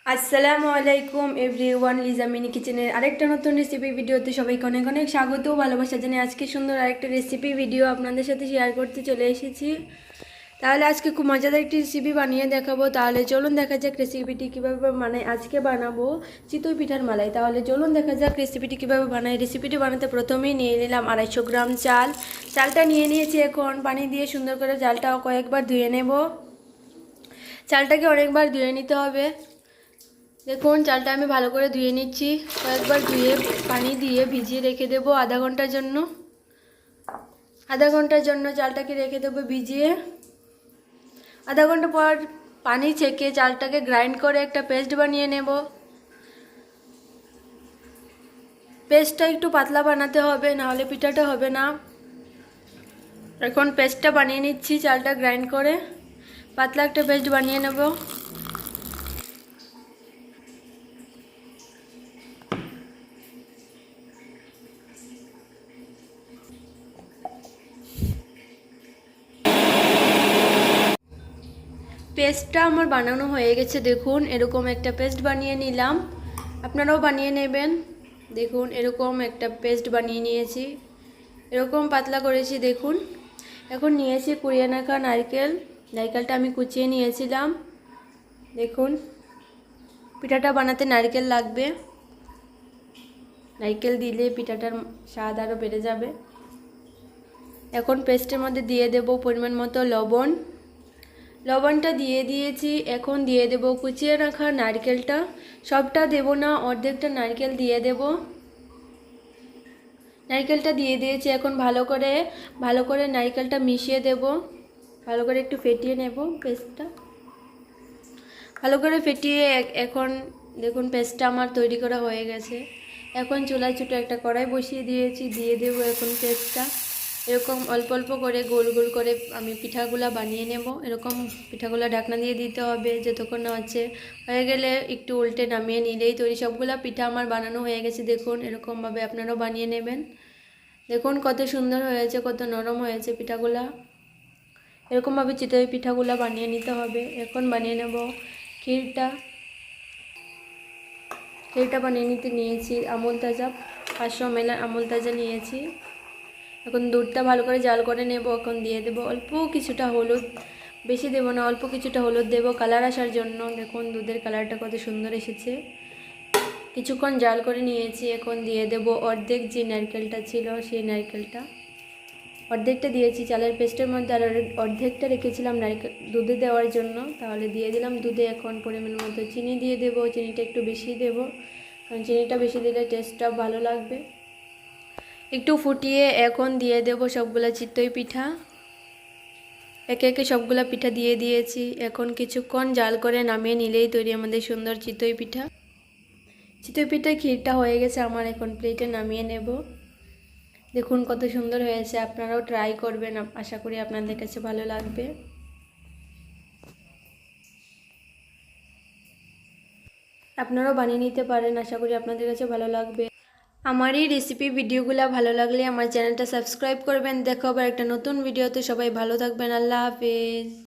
আসসালামু আলাইকুম everyone, Liza mini কিচেনের আরেকটা নতুন রেসিপি ভিডিওতে সবাইকে অনেক অনেক স্বাগত ও ভালোবাসা জানিয়ে আজকে সুন্দর আরেকটা রেসিপি ভিডিও আপনাদের সাথে শেয়ার করতে চলে এসেছি। তাহলে আজকে খুব মজাদার একটি রেসিপি বানিয়ে দেখাবো। তাহলে চলুন দেখা যাক রেসিপিটি কীভাবে বানাই। আজকে বানাবো চিতই পিঠার মালাই। তাহলে চলুন দেখা যাক রেসিপিটি কীভাবে বানাই। রেসিপিটি বানাতে প্রথমেই নিয়ে নিলাম 250 গ্রাম চাল। চালটা নিয়ে নিয়েছি, এখন পানি দিয়ে সুন্দর করে চালটাও কয়েকবার ধুয়ে নেব। চালটাকে অনেকবার ধুয়ে নিতে হবে। দেখুন চালটা আমি ভালো করে ধুয়ে নিচ্ছি, কয়েকবার ধুয়ে পানি দিয়ে ভিজিয়ে রেখে দেবো আধা ঘন্টার জন্য। আধা ঘন্টার জন্য চালটাকে রেখে দেবো ভিজিয়ে। আধা ঘন্টা পর পানি ছেঁকে চালটাকে গ্রাইন্ড করে একটা পেস্ট বানিয়ে নেব। পেস্টটা একটু পাতলা বানাতে হবে, নাহলে পিঠাটা হবে না। এখন পেস্টটা বানিয়ে নিচ্ছি, চালটা গ্রাইন্ড করে পাতলা একটা পেস্ট বানিয়ে নেব। পেস্টটা আমার বানানো হয়ে গেছে, দেখুন এরকম একটা পেস্ট বানিয়ে নিলাম। আপনারাও বানিয়ে নেবেন। দেখুন এরকম একটা পেস্ট বানিয়ে নিয়েছি, এরকম পাতলা করেছি দেখুন। এখন নিয়েছি কুড়িয়ে রাখা নারকেল। নারকেলটা আমি কুচিয়ে নিয়েছিলাম। দেখুন পিঠাটা বানাতে নারকেল লাগবে, নারকেল দিলে পিঠাটার স্বাদ আরও বেড়ে যাবে। এখন পেস্টের মধ্যে দিয়ে দেব পরিমাণ মতো লবণ। লবণটা দিয়ে দিয়েছি, এখন দিয়ে দেব কুচিয়ে রাখা নারকেলটা। সবটা দেব না, অর্ধেকটা নারকেল দিয়ে দেব। নারকেলটা দিয়ে দিয়েছি, এখন ভালো করে নারকেলটা মিশিয়ে দেব। ভালো করে একটু ফেটিয়ে নেব পেস্টটা। ভালো করে ফেটিয়ে এখন দেখুন পেস্টটা আমার তৈরি করা হয়ে গেছে। এখন চুলায় ছোটো একটা কড়াই বসিয়ে দিয়েছি, দিয়ে দেব এখন পেস্টটা। এরকম অল্প অল্প করে গোল গোল করে আমি পিঠাগুলা বানিয়ে নেব। এরকম পিঠাগুলা ঢাকনা দিয়ে দিতে হবে যতক্ষণ না হচ্ছে। হয়ে গেলে একটু উল্টে নামিয়ে নিলেই তৈরি। সবগুলা পিঠা আমার বানানো হয়ে গেছে, দেখুন এরকমভাবে আপনারাও বানিয়ে নেবেন। দেখুন কত সুন্দর হয়েছে, কত নরম হয়েছে পিঠাগুলা। এরকমভাবে চিতই পিঠাগুলা বানিয়ে নিতে হবে। এখন বানিয়ে নেব ক্ষীরটা। ক্ষীরটা বানিয়ে নিতে নিয়েছি আমুল তাজা, 500 ml আমুল তাজা নিয়েছি। এখন দুধটা ভালো করে জাল করে নেব। এখন দিয়ে দেব অল্প কিছুটা হলুদ, বেশি দেব না, অল্প কিছুটা হলুদ দেব কালার আসার জন্য। দেখুন দুধের কালারটা কত সুন্দর এসেছে। কিছুক্ষণ জাল করে নিয়েছি, এখন দিয়ে দেব অর্ধেক যে নারকেলটা ছিল সেই নারকেলটা। অর্ধেকটা দিয়েছি চালের পেস্টের মধ্যে, আর অর্ধেকটা রেখেছিলাম নারকেল দুধে দেওয়ার জন্য। তাহলে দিয়ে দিলাম দুধে। এখন পরিমাণ মতো চিনি দিয়ে দেব, চিনিটা একটু বেশি দেব, কারণ চিনিটা বেশি দিলে টেস্টটা ভালো লাগবে। একটু ফুটিয়ে এখন দিয়ে দেব সবগুলা চিতই পিঠা। একে একে সবগুলা পিঠা দিয়ে দিয়েছি। এখন কিছুক্ষণ জাল করে নামিয়ে নিলেই তৈরি আমাদের সুন্দর চিতই পিঠা। চিতই পিঠার ক্ষীরটা হয়ে গেছে আমার, এখন প্লেটে নামিয়ে নেব। দেখুন কত সুন্দর হয়েছে, আপনারাও ট্রাই করবেন, আশা করি আপনাদের কাছে ভালো লাগবে। আপনারাও বানিয়ে নিতে পারেন, আশা করি আপনাদের কাছে ভালো লাগবে। আমার এই রেসিপি ভিডিওগুলো ভালো লাগলে আমার চ্যানেলটা সাবস্ক্রাইব করবেন। দেখা হবে একটা নতুন ভিডিওতে। সবাই ভালো থাকবেন, আল্লাহ হাফেজ।